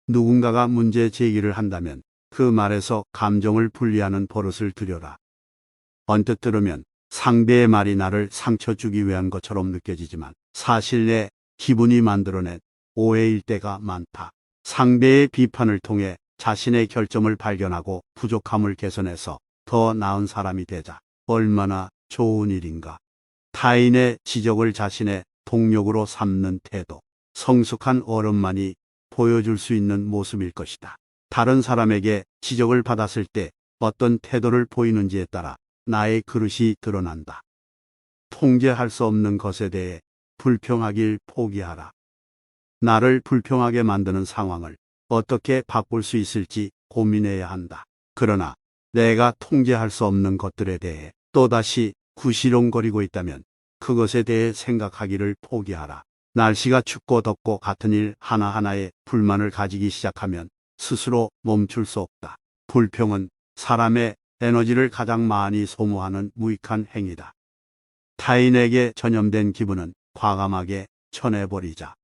누군가가 문제 제기를 한다면 그 말에서 감정을 분리하는 버릇을 들여라. 언뜻 들으면 상대의 말이 나를 상처 주기 위한 것처럼 느껴지지만 사실 내 기분이 만들어낸 오해일 때가 많다. 상대의 비판을 통해 자신의 결점을 발견하고 부족함을 개선해서 더 나은 사람이 되자. 얼마나 좋은 일인가. 타인의 지적을 자신의 동력으로 삼는 태도. 성숙한 어른만이 보여줄 수 있는 모습일 것이다. 다른 사람에게 지적을 받았을 때 어떤 태도를 보이는지에 따라 나의 그릇이 드러난다. 통제할 수 없는 것에 대해 불평하길 포기하라. 나를 불평하게 만드는 상황을 어떻게 바꿀 수 있을지 고민해야 한다. 그러나 내가 통제할 수 없는 것들에 대해 또다시 구시렁거리고 있다면 그것에 대해 생각하기를 포기하라. 날씨가 춥고 덥고 같은 일 하나하나에 불만을 가지기 시작하면 스스로 멈출 수 없다. 불평은 사람의 에너지를 가장 많이 소모하는 무익한 행위다. 타인에게 전염된 기분은 과감하게 쳐내버리자.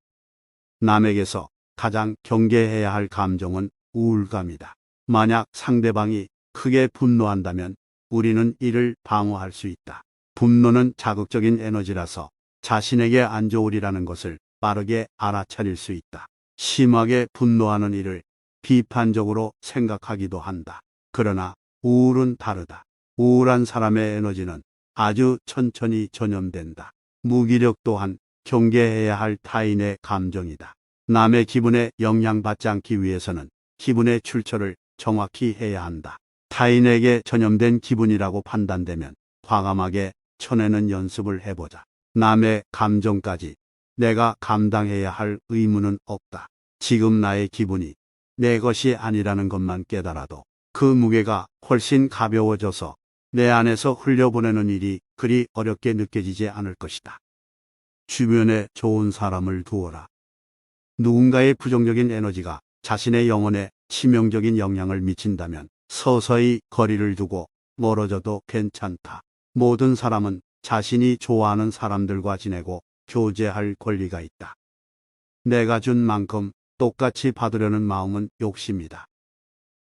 남에게서 가장 경계해야 할 감정은 우울감이다. 만약 상대방이 크게 분노한다면 우리는 이를 방어할 수 있다. 분노는 자극적인 에너지라서 자신에게 안 좋으리라는 것을 빠르게 알아차릴 수 있다. 심하게 분노하는 일을 비판적으로 생각하기도 한다. 그러나 우울은 다르다. 우울한 사람의 에너지는 아주 천천히 전염된다. 무기력 또한 경계해야 할 타인의 감정이다. 남의 기분에 영향받지 않기 위해서는 기분의 출처를 정확히 해야 한다. 타인에게 전염된 기분이라고 판단되면 과감하게 쳐내는 연습을 해보자. 남의 감정까지 내가 감당해야 할 의무는 없다. 지금 나의 기분이 내 것이 아니라는 것만 깨달아도 그 무게가 훨씬 가벼워져서 내 안에서 흘려보내는 일이 그리 어렵게 느껴지지 않을 것이다. 주변에 좋은 사람을 두어라. 누군가의 부정적인 에너지가 자신의 영혼에 치명적인 영향을 미친다면 서서히 거리를 두고 멀어져도 괜찮다. 모든 사람은 자신이 좋아하는 사람들과 지내고 교제할 권리가 있다. 내가 준 만큼 똑같이 받으려는 마음은 욕심이다.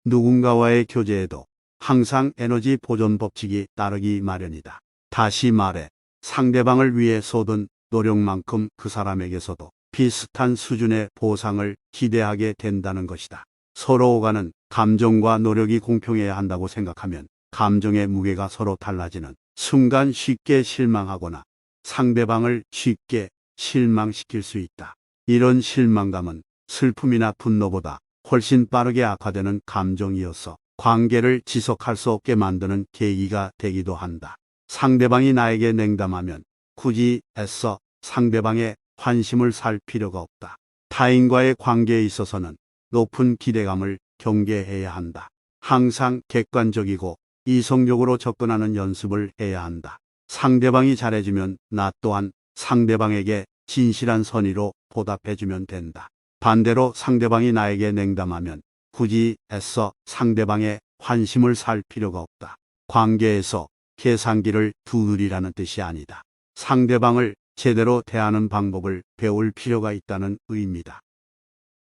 누군가와의 교제에도 항상 에너지 보존 법칙이 따르기 마련이다. 다시 말해 상대방을 위해 쏟은 노력만큼 그 사람에게서도 비슷한 수준의 보상을 기대하게 된다는 것이다. 서로 오가는 감정과 노력이 공평해야 한다고 생각하면 감정의 무게가 서로 달라지는 순간 쉽게 실망하거나 상대방을 쉽게 실망시킬 수 있다. 이런 실망감은 슬픔이나 분노보다 훨씬 빠르게 악화되는 감정이어서 관계를 지속할 수 없게 만드는 계기가 되기도 한다. 상대방이 나에게 냉담하면 굳이 애써 상대방의 환심을 살 필요가 없다. 타인과의 관계에 있어서는 높은 기대감을 경계해야 한다. 항상 객관적이고 이성적으로 접근하는 연습을 해야 한다. 상대방이 잘해주면 나 또한 상대방에게 진실한 선의로 보답해주면 된다. 반대로 상대방이 나에게 냉담하면 굳이 애써 상대방의 환심을 살 필요가 없다. 관계에서 계산기를 두드리라는 뜻이 아니다. 상대방을 제대로 대하는 방법을 배울 필요가 있다는 의미다.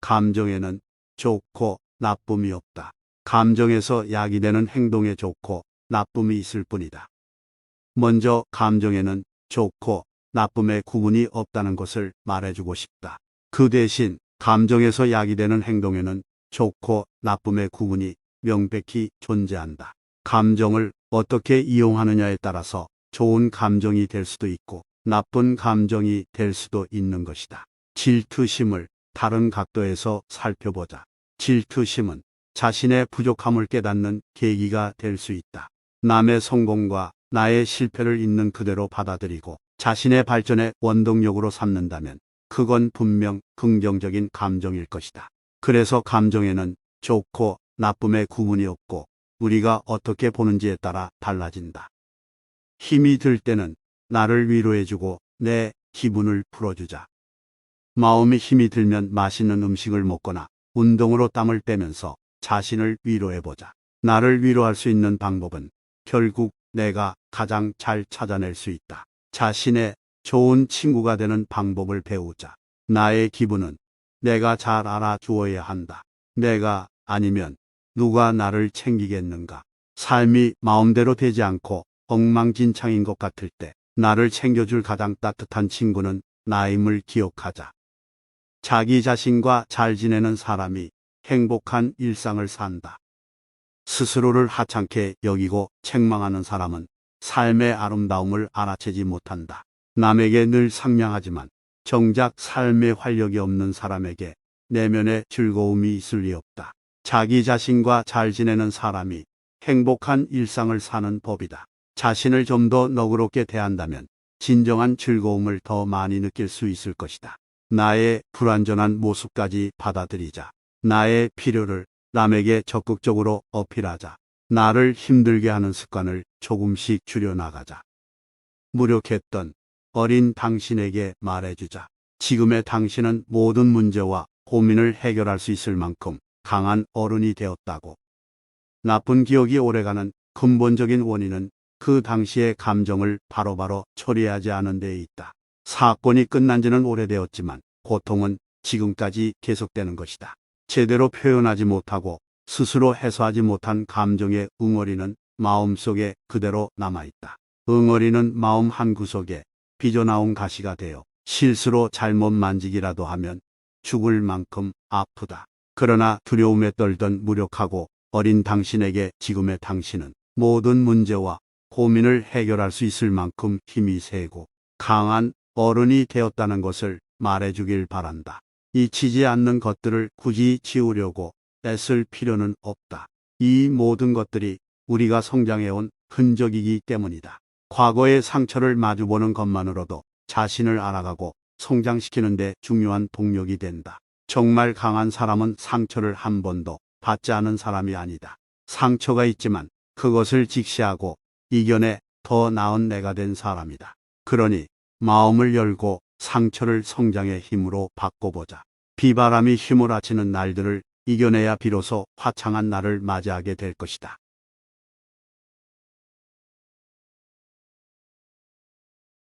감정에는 좋고 나쁨이 없다. 감정에서 야기되는 행동에 좋고 나쁨이 있을 뿐이다. 먼저 감정에는 좋고 나쁨의 구분이 없다는 것을 말해주고 싶다. 그 대신 감정에서 야기되는 행동에는 좋고 나쁨의 구분이 명백히 존재한다. 감정을 어떻게 이용하느냐에 따라서 좋은 감정이 될 수도 있고 나쁜 감정이 될 수도 있는 것이다. 질투심을 다른 각도에서 살펴보자. 질투심은 자신의 부족함을 깨닫는 계기가 될 수 있다. 남의 성공과 나의 실패를 있는 그대로 받아들이고 자신의 발전의 원동력으로 삼는다면 그건 분명 긍정적인 감정일 것이다. 그래서 감정에는 좋고 나쁨의 구분이 없고 우리가 어떻게 보는지에 따라 달라진다. 힘이 들 때는 나를 위로해주고 내 기분을 풀어주자. 마음이 힘이 들면 맛있는 음식을 먹거나 운동으로 땀을 빼면서 자신을 위로해보자. 나를 위로할 수 있는 방법은 결국 내가 가장 잘 찾아낼 수 있다. 자신의 좋은 친구가 되는 방법을 배우자. 나의 기분은 내가 잘 알아주어야 한다. 내가 아니면 누가 나를 챙기겠는가? 삶이 마음대로 되지 않고 엉망진창인 것 같을 때 나를 챙겨줄 가장 따뜻한 친구는 나임을 기억하자. 자기 자신과 잘 지내는 사람이 행복한 일상을 산다. 스스로를 하찮게 여기고 책망하는 사람은 삶의 아름다움을 알아채지 못한다. 남에게 늘 상냥하지만 정작 삶에 활력이 없는 사람에게 내면의 즐거움이 있을 리 없다. 자기 자신과 잘 지내는 사람이 행복한 일상을 사는 법이다. 자신을 좀 더 너그럽게 대한다면 진정한 즐거움을 더 많이 느낄 수 있을 것이다. 나의 불완전한 모습까지 받아들이자. 나의 필요를 남에게 적극적으로 어필하자. 나를 힘들게 하는 습관을 조금씩 줄여나가자. 무력했던 어린 당신에게 말해주자. 지금의 당신은 모든 문제와 고민을 해결할 수 있을 만큼 강한 어른이 되었다고. 나쁜 기억이 오래가는 근본적인 원인은 그 당시의 감정을 바로바로 처리하지 않은 데 있다. 사건이 끝난 지는 오래되었지만 고통은 지금까지 계속되는 것이다. 제대로 표현하지 못하고 스스로 해소하지 못한 감정의 응어리는 마음속에 그대로 남아있다. 응어리는 마음 한구석에 빚어나온 가시가 되어 실수로 잘못 만지기라도 하면 죽을 만큼 아프다. 그러나 두려움에 떨던 무력하고 어린 당신에게 지금의 당신은 모든 문제와 고민을 해결할 수 있을 만큼 힘이 세고 강한 어른이 되었다는 것을 말해주길 바란다. 잊히지 않는 것들을 굳이 지우려고 애쓸 필요는 없다. 이 모든 것들이 우리가 성장해온 흔적이기 때문이다. 과거의 상처를 마주보는 것만으로도 자신을 알아가고 성장시키는 데 중요한 동력이 된다. 정말 강한 사람은 상처를 한 번도 받지 않은 사람이 아니다. 상처가 있지만 그것을 직시하고 이겨내 더 나은 내가 된 사람이다. 그러니 마음을 열고 상처를 성장의 힘으로 바꿔보자. 비바람이 휘몰아치는 날들을 이겨내야 비로소 화창한 날을 맞이하게 될 것이다.